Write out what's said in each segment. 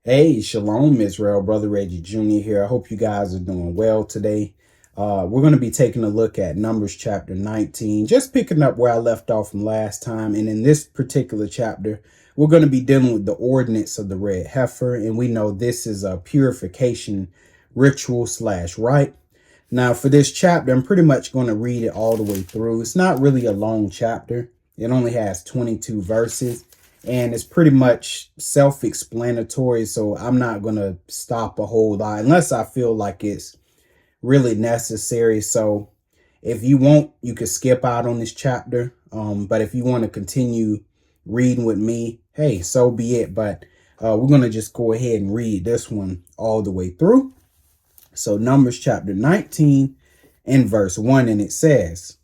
Hey, Shalom Israel, Brother Reggie Jr. here. I hope you guys are doing well today. We're going to be taking a look at Numbers chapter 19, just picking up where I left off from last time. And in this particular chapter, we're going to be dealing with the ordinance of the red heifer. And we know this is a purification ritual slash rite. Now, for this chapter, I'm pretty much going to read it all the way through. It's not really a long chapter. It only has 22 verses. And it's pretty much self-explanatory, so I'm not going to stop a whole lot unless I feel like it's really necessary. So if you want, you could skip out on this chapter. But if you want to continue reading with me, hey, so be it. But we're going to just go ahead and read this one all the way through. So Numbers chapter 19 and verse 1, and it says,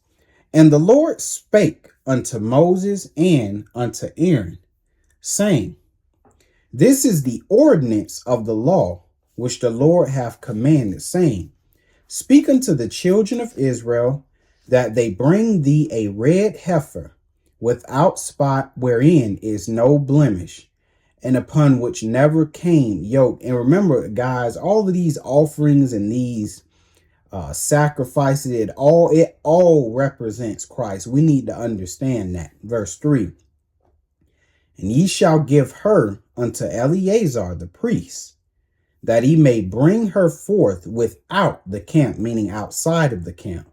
"And the Lord spake unto Moses and unto Aaron, saying, This is the ordinance of the law which the Lord hath commanded, saying, Speak unto the children of Israel that they bring thee a red heifer without spot, wherein is no blemish, and upon which never came yoke." And remember, guys, all of these offerings and these sacrifices, it all represents Christ. We need to understand that. Verse 3. "And ye shall give her unto Eleazar the priest, that he may bring her forth without the camp," meaning outside of the camp,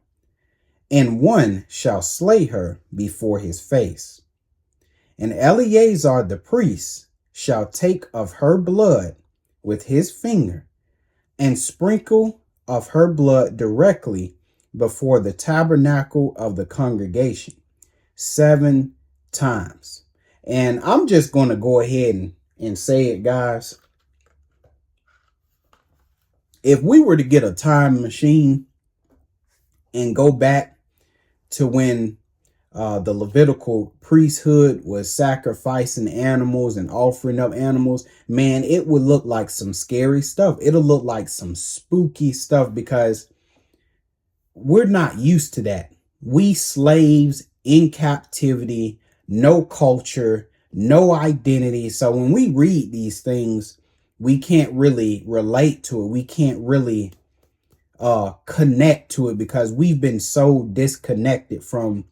"and one shall slay her before his face. And Eleazar the priest shall take of her blood with his finger, and sprinkle of her blood directly before the tabernacle of the congregation 7 times." And I'm just going to go ahead and say it, guys. If we were to get a time machine and go back to when the Levitical priesthood was sacrificing animals and offering up animals, man, it would look like some scary stuff. It'll look like some spooky stuff because we're not used to that. We slaves in captivity, no culture, no identity. So when we read these things, we can't really relate to it. We can't really connect to it because we've been so disconnected from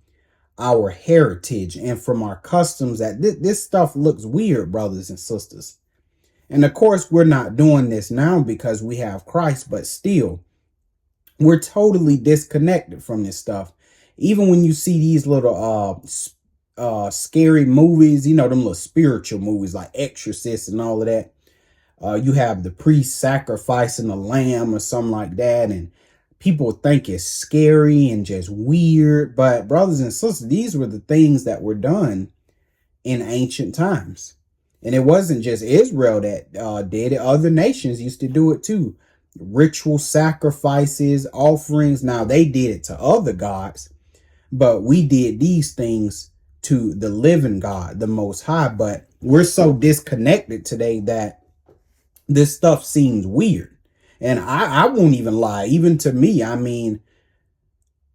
our heritage and from our customs that this stuff looks weird, brothers and sisters. And of course, we're not doing this now because we have Christ, but still, we're totally disconnected from this stuff. Even when you see these little scary movies, you know, them little spiritual movies like Exorcist and all of that, you have the priest sacrificing a lamb or something like that, and people think it's scary and just weird. But brothers and sisters, these were the things that were done in ancient times. And it wasn't just Israel that did it. Other nations used to do it too. Ritual sacrifices, offerings. Now they did it to other gods, but we did these things to the living God, the Most High. But we're so disconnected today that this stuff seems weird. And I won't even lie, even to me. I mean,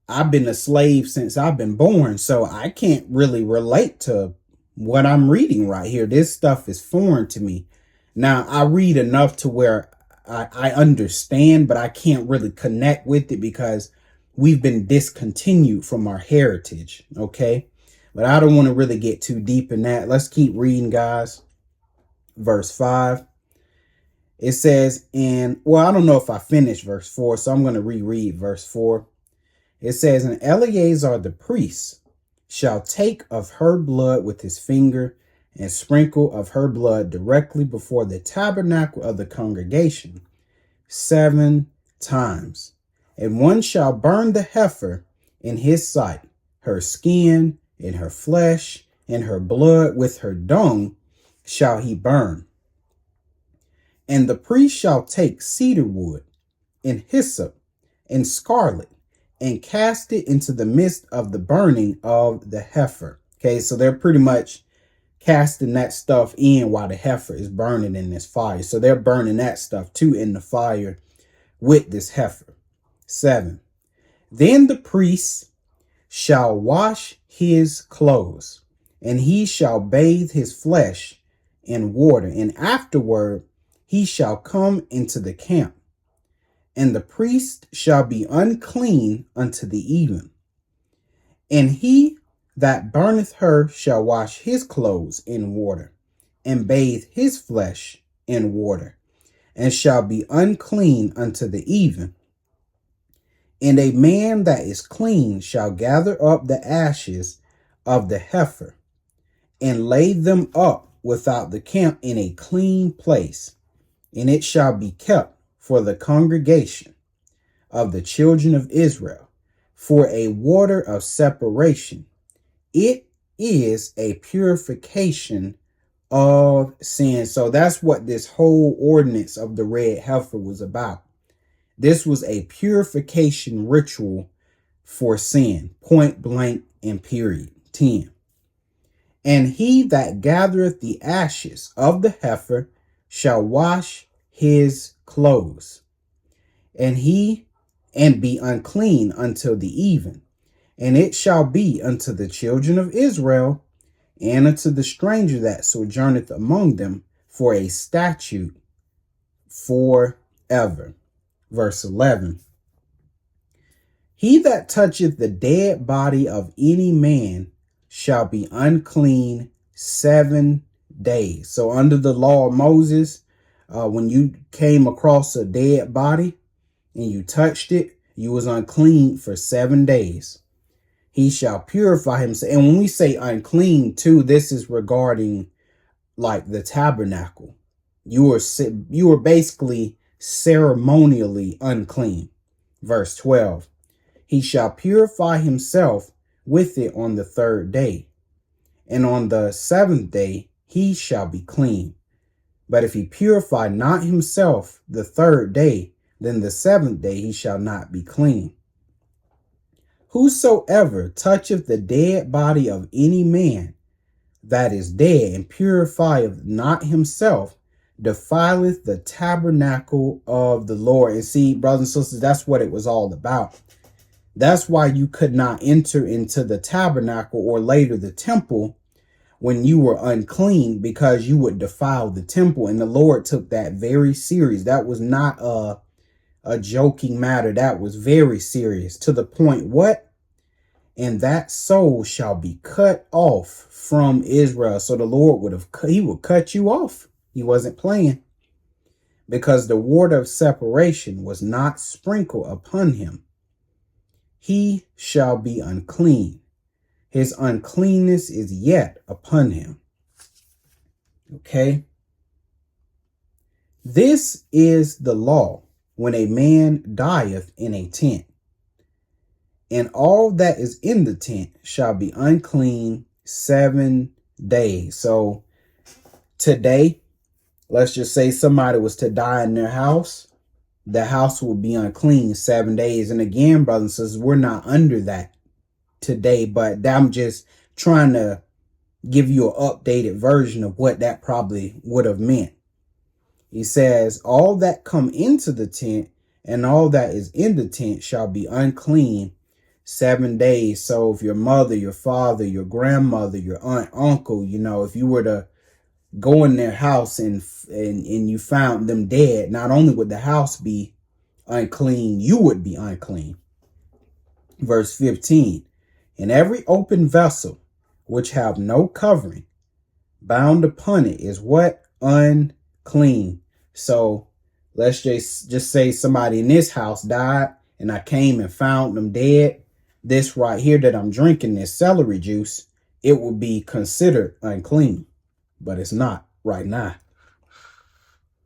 I've been a slave since I've been born, so I can't really relate to what I'm reading right here. This stuff is foreign to me. Now, I read enough to where I understand, but I can't really connect with it because we've been discontinued from our heritage, okay? But I don't want to really get too deep in that. Let's keep reading, guys. Verse 5. It says, and well, I don't know if I finished verse 4, so I'm going to reread verse 4. It says, "And Eleazar the priest shall take of her blood with his finger and sprinkle of her blood directly before the tabernacle of the congregation 7 times. And one shall burn the heifer in his sight, her skin and her flesh and her blood with her dung shall he burn. And the priest shall take cedar wood and hyssop and scarlet and cast it into the midst of the burning of the heifer." Okay, so they're pretty much casting that stuff in while the heifer is burning in this fire. So they're burning that stuff too in the fire with this heifer. 7. "Then the priest shall wash his clothes, and he shall bathe his flesh in water, and afterward he shall come into the camp, and the priest shall be unclean unto the even. And he that burneth her shall wash his clothes in water, and bathe his flesh in water, and shall be unclean unto the even. And a man that is clean shall gather up the ashes of the heifer, and lay them up without the camp in a clean place, and it shall be kept for the congregation of the children of Israel, for a water of separation. It is a purification of sin. So that's what this whole ordinance of the red heifer was about. This was a purification ritual for sin, point blank and period. 10. And he that gathereth the ashes of the heifer shall wash his clothes, and be unclean until the even. And it shall be unto the children of Israel and unto the stranger that sojourneth among them for a statute forever. Verse 11. He that toucheth the dead body of any man shall be unclean 7 days. So under the law of Moses, when you came across a dead body and you touched it, you was unclean for 7 days. He shall purify himself. And when we say unclean too, this is regarding like the tabernacle. You were basically ceremonially unclean. Verse 12. He shall purify himself with it on the 3rd day. And on the 7th day he shall be clean. But if he purify not himself the 3rd day, then the 7th day he shall not be clean. Whosoever toucheth the dead body of any man that is dead, and purifieth not himself, defileth the tabernacle of the Lord. And see, brothers and sisters, that's what it was all about. That's why you could not enter into the tabernacle or later the temple when you were unclean, because you would defile the temple. And the Lord took that very serious. That was not a joking matter. That was very serious, to the point what? And that soul shall be cut off from Israel. So the Lord he would cut you off. He wasn't playing, because the water of separation was not sprinkled upon him. He shall be unclean. His uncleanness is yet upon him. Okay. This is the law when a man dieth in a tent. And all that is in the tent shall be unclean 7 days. So today, let's just say somebody was to die in their house. The house will be unclean 7 days. And again, brothers and sisters, we're not under that today, but I'm just trying to give you an updated version of what that probably would have meant. He says, all that come into the tent and all that is in the tent shall be unclean 7 days. So if your mother, your father, your grandmother, your aunt, uncle, if you were to go in their house and you found them dead, not only would the house be unclean, you would be unclean. Verse 15. And every open vessel which have no covering bound upon it is what? Unclean. So let's just say somebody in this house died and I came and found them dead. This right here that I'm drinking, this celery juice, it will be considered unclean, but it's not right now.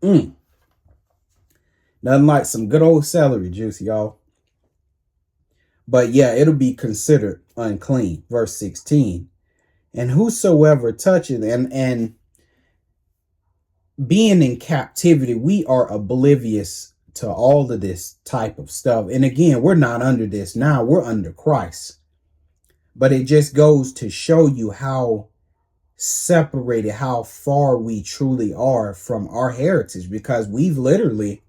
Nothing like some good old celery juice, y'all. But yeah, it'll be considered unclean. Verse 16. And whosoever toucheth, and being in captivity, we are oblivious to all of this type of stuff. And again, we're not under this now. We're under Christ. But it just goes to show you how separated, how far we truly are from our heritage, because we've literally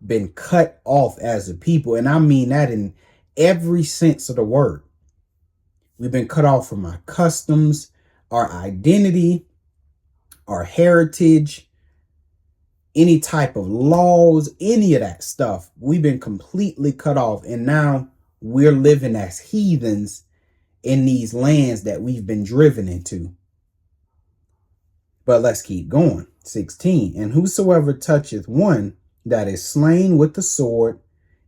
been cut off as a people. And I mean that in every sense of the word. We've been cut off from our customs, our identity, our heritage. any type of laws, any of that stuff. We've been completely cut off. And now we're living as heathens in these lands that we've been driven into. But let's keep going. 16. And whosoever toucheth one that is slain with the sword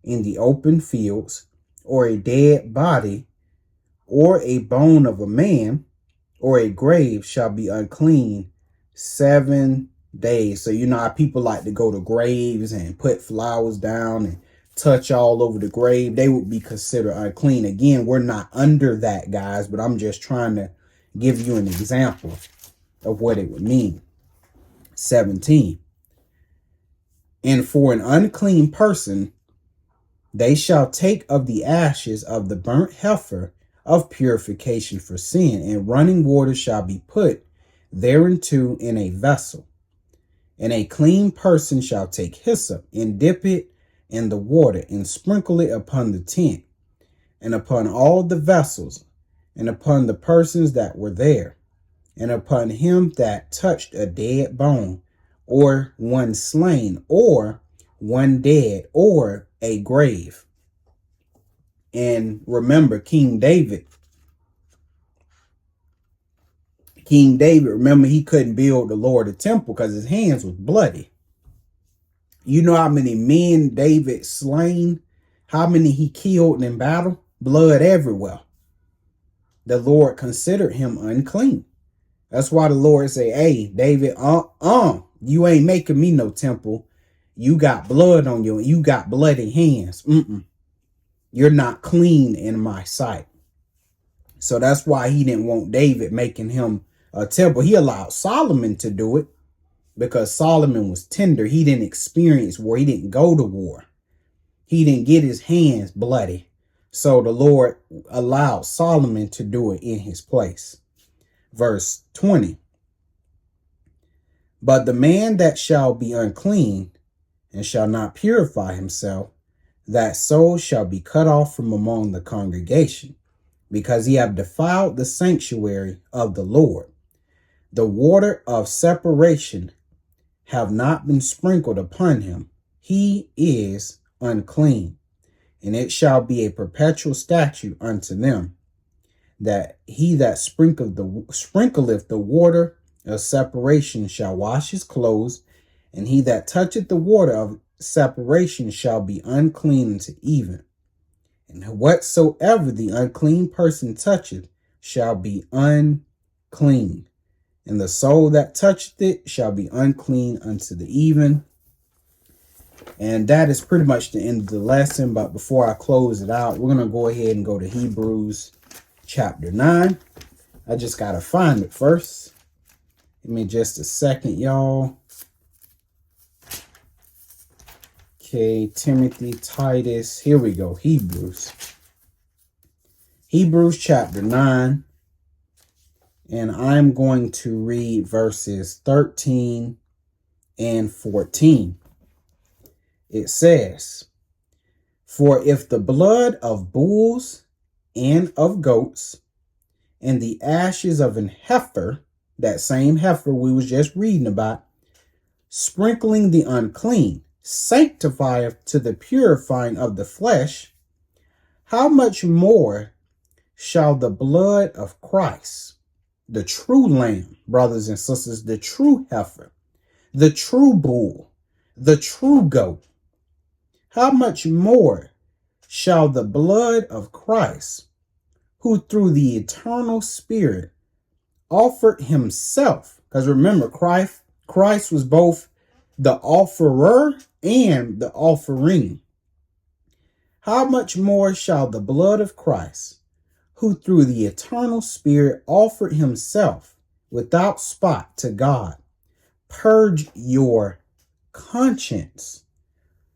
in the open fields, or a dead body, or a bone of a man, or a grave, shall be unclean 7 days. So you know how people like to go to graves and put flowers down and touch all over the grave. They would be considered unclean. Again, we're not under that, guys, but I'm just trying to give you an example of what it would mean. 17. And for an unclean person, they shall take of the ashes of the burnt heifer of purification for sin, and running water shall be put thereinto in a vessel. And a clean person shall take hyssop, and dip it in the water, and sprinkle it upon the tent, and upon all the vessels, and upon the persons that were there, and upon him that touched a dead bone, or one slain, or one dead, or a grave. And remember, King David, remember, he couldn't build the Lord a temple because his hands was bloody. You know how many men David slain, how many he killed in battle? Blood everywhere. The Lord considered him unclean. That's why the Lord say, hey, David, you ain't making me no temple. You got blood on you. You got bloody hands. You're not clean in my sight. So that's why he didn't want David making him a temple. He allowed Solomon to do it because Solomon was tender. He didn't experience war. He didn't go to war. He didn't get his hands bloody. So the Lord allowed Solomon to do it in his place. Verse 20. But the man that shall be unclean and shall not purify himself, that soul shall be cut off from among the congregation, because he have defiled the sanctuary of the Lord. The water of separation have not been sprinkled upon him. He is unclean, and it shall be a perpetual statute unto them, that he that sprinkleth the water of separation shall wash his clothes, and he that toucheth the water of separation shall be unclean unto even. And whatsoever the unclean person toucheth shall be unclean, and the soul that toucheth it shall be unclean unto the even. And that is pretty much the end of the lesson. But before I close it out, we're going to go ahead and go to Hebrews chapter 9. I just got to find it first. Give me just a second, y'all. Okay, Timothy, Titus. Here we go. Hebrews chapter 9. And I'm going to read verses 13 and 14. It says, for if the blood of bulls and of goats and the ashes of an heifer, that same heifer we was just reading about, sprinkling the unclean, sanctifieth to the purifying of the flesh, how much more shall the blood of Christ, the true lamb, brothers and sisters, the true heifer, the true bull, the true goat, how much more shall the blood of Christ, who through the eternal Spirit offered himself, because remember, Christ was both the offerer and the offering. How much more shall the blood of Christ, who through the eternal Spirit offered himself without spot to God, purge your conscience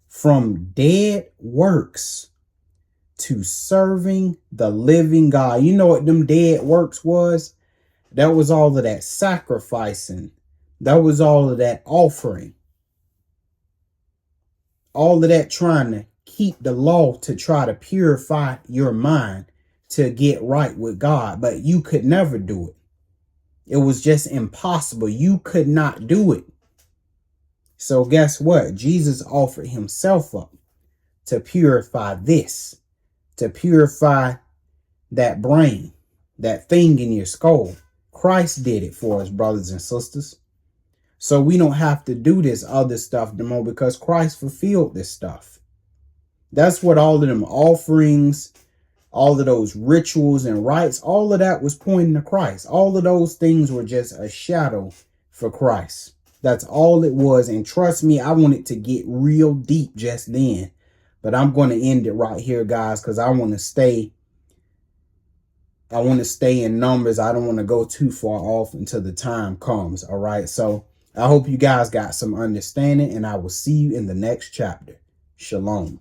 from dead works to serving the living God. You know what them dead works was? That was all of that sacrificing. That was all of that offering. All of that trying to keep the law to try to purify your mind to get right with God. But you could never do it. It was just impossible. You could not do it. So guess what? Jesus offered himself up to purify this, to purify that brain, that thing in your skull. Christ did it for us, brothers and sisters. So we don't have to do this other stuff no more because Christ fulfilled this stuff. That's what all of them offerings, all of those rituals and rites, all of that was pointing to Christ. All of those things were just a shadow for Christ. That's all it was. And trust me, I wanted to get real deep just then. But I'm going to end it right here, guys, because I want to stay in Numbers. I don't want to go too far off until the time comes. All right. So I hope you guys got some understanding, and I will see you in the next chapter. Shalom.